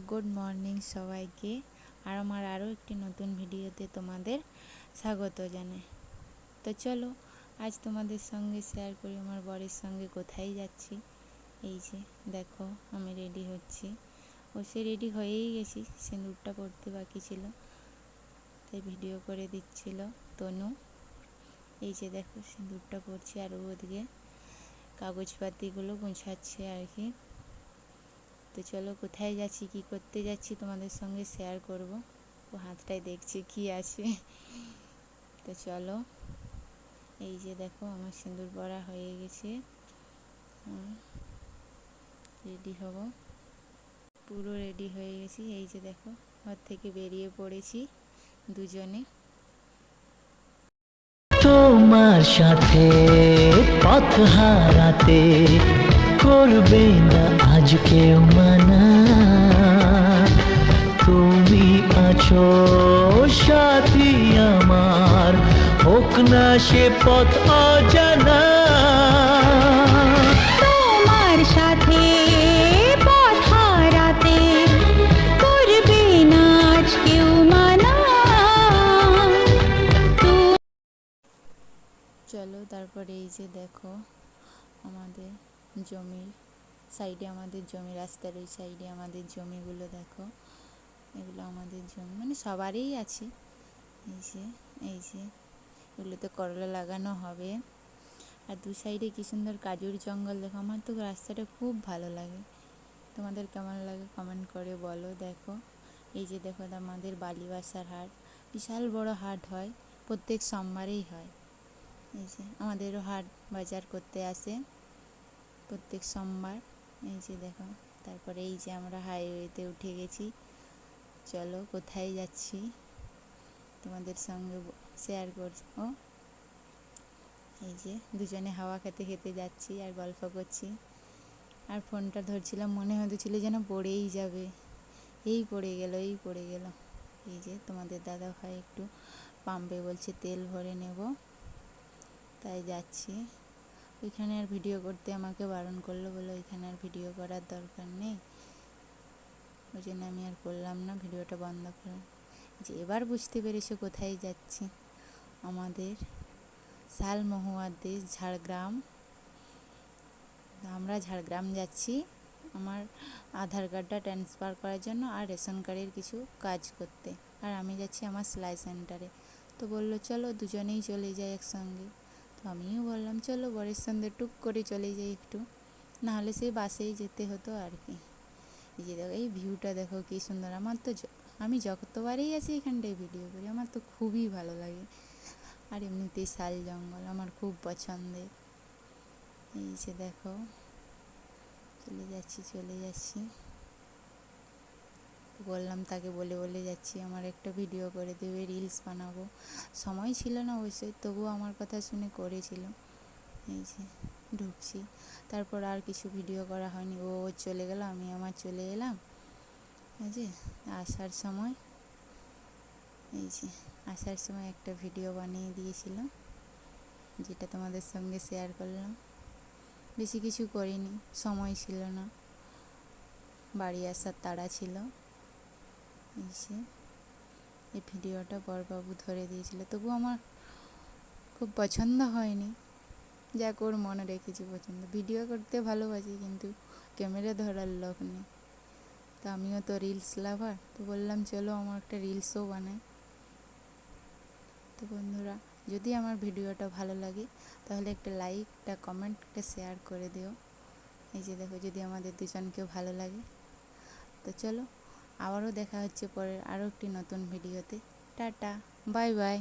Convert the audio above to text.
Good morning সবাইকে। আর আমার আরও একটি নতুন ভিডিওতে তোমাদের স্বাগত জানাই। তো চলো আজ তোমাদের সঙ্গে শেয়ার করি আমার বরের সঙ্গে কোথায় যাচ্ছি। এই যে দেখো আমি রেডি হচ্ছি, সে রেডি হয়েই গেছি, সিঁদুরটা পড়তে বাকি ছিল তাই ভিডিও করে দিচ্ছিল তনু। এই যে দেখো সিঁদুরটা পড়ছি আর ওদিকে কাগজপাতিগুলো গুছাচ্ছে আর কি। তো চলো কোথায় যাচ্ছি, কি করতে যাচ্ছি তোমাদের সঙ্গে শেয়ার করব। ও হাতটায় দেখছি কি আছে। তো চলো, এই যে দেখো আমার সিঁদুর পরা হয়ে গেছে, রেডি হব, পুরো রেডি হয়ে গেছি। এই যে দেখো ঘর থেকে বেরিয়ে পড়েছি দুজনে। তোমার সাথে পথ হারাতে করবে না আজ কেউ মানা, তুমি আছো সাথী আমার, হোক না সে পথ অজানা। তোমার সাথে পথ হারাতে করবে না আজ কেউ মানা। চলো তারপরে এই যে দেখো আমাদের জমির সাইডে, আমাদের জমি, রাস্তার ওই সাইডে আমাদের জমিগুলো দেখো, এগুলো আমাদের জমি, মানে সবারই আছে। এই যে এগুলোতে করলা লাগানো হবে। আর দু সাইডে কি সুন্দর কাজুর জঙ্গল দেখো। আমার তো রাস্তাটা খুব ভালো লাগে, তোমাদের কেমন লাগে কমেন্ট করে বলো। দেখো এই যে দেখো আমাদের বালিবাসার হাট, বিশাল বড় হাট হয়, প্রত্যেক সোমবারেই হয়। এই যে আমাদেরও হাট বাজার করতে আসে প্রত্যেক সোমবার। এই যে দেখো, তারপরে এই যে আমরা হাইওয়েতে উঠে গেছি। চলো কোথায় যাচ্ছি তোমাদের সঙ্গে শেয়ার করবো। এই যে দুজনে হাওয়া খেতে খেতে যাচ্ছি আর গল্প করছি, আর ফোনটা ধরছিলাম, মনে হচ্ছিল যেন পড়েই যাবে, এই পড়ে গেল। এই যে তোমাদের দাদা ভাই একটু পাম্পে বলছে তেল ভরে নেব, তাই যাচ্ছি। ওইখানে আর ভিডিও করতে আমাকে বারণ করলো, বলে ওইখানে আর ভিডিও করার দরকার নেই, ওই জন্য আমি আর করলাম না, ভিডিওটা বন্ধ করলাম। যে এবার বুঝতে পেরেছো কোথায় যাচ্ছি, আমাদের শালমহুয়ার দেশ ঝাড়গ্রাম। আমরা ঝাড়গ্রাম যাচ্ছি আমার আধার কার্ডটা ট্রান্সফার করার জন্য আর রেশন কার্ডের কিছু কাজ করতে, আর আমি যাচ্ছি আমার সেলাই সেন্টারে। তো বললো চলো দুজনেই চলে যাই একসঙ্গে। তো আমিও বললাম চলো বরের সঙ্গে টুক করে চলে যাই একটু, নাহলে সেই বাসেই যেতে হতো আর কি। এই যে দেখো এই ভিউটা দেখো কি সুন্দর। আমার তো আমি যতবারই আসি এখানটায় ভিডিও করি, আমার তো খুবই ভালো লাগে। আর এমনিতেই শাল জঙ্গল আমার খুব পছন্দের। এই যে দেখো চলে যাচ্ছি, বললাম তাকে বলে যাচ্ছি আমার একটা ভিডিও করে দেবে, রিলস বানাবো। সময় ছিল না অবশ্যই, তবুও আমার কথা শুনে করেছিল। এই যে ঢুকছি, তারপর আর কিছু ভিডিও করা হয়নি, ও চলে গেল, আমি আমার চলে এলাম। এই যে আসার সময় একটা ভিডিও বানিয়ে দিয়েছিলাম, যেটা তোমাদের সঙ্গে শেয়ার করলাম। বেশি কিছু করিনি, সময় ছিল না, বাড়ি আসার তাড়া ছিল। এই ভিডিওটা বড়বাবু ধরে দিয়েছিল, তবু আমার খুব পছন্দ হয়নি, যা ওর মনে রেখেছি পছন্দ। ভিডিও করতে ভালোবাসি কিন্তু ক্যামেরা ধরার লোক নেই। তো আমিও তো রিলস লাভার, তো বললাম চলো আমার একটা রিলসও বানাই। তো বন্ধুরা যদি আমার ভিডিওটা ভালো লাগে তাহলে একটা লাইক, একটা কমেন্ট, একটা শেয়ার করে দিও। এই যে দেখো যদি আমাদের দুজনকেও ভালো লাগে। তো চলো আবারও দেখা হচ্ছে পরের আরও একটি নতুন ভিডিওতে। Tata, bye bye.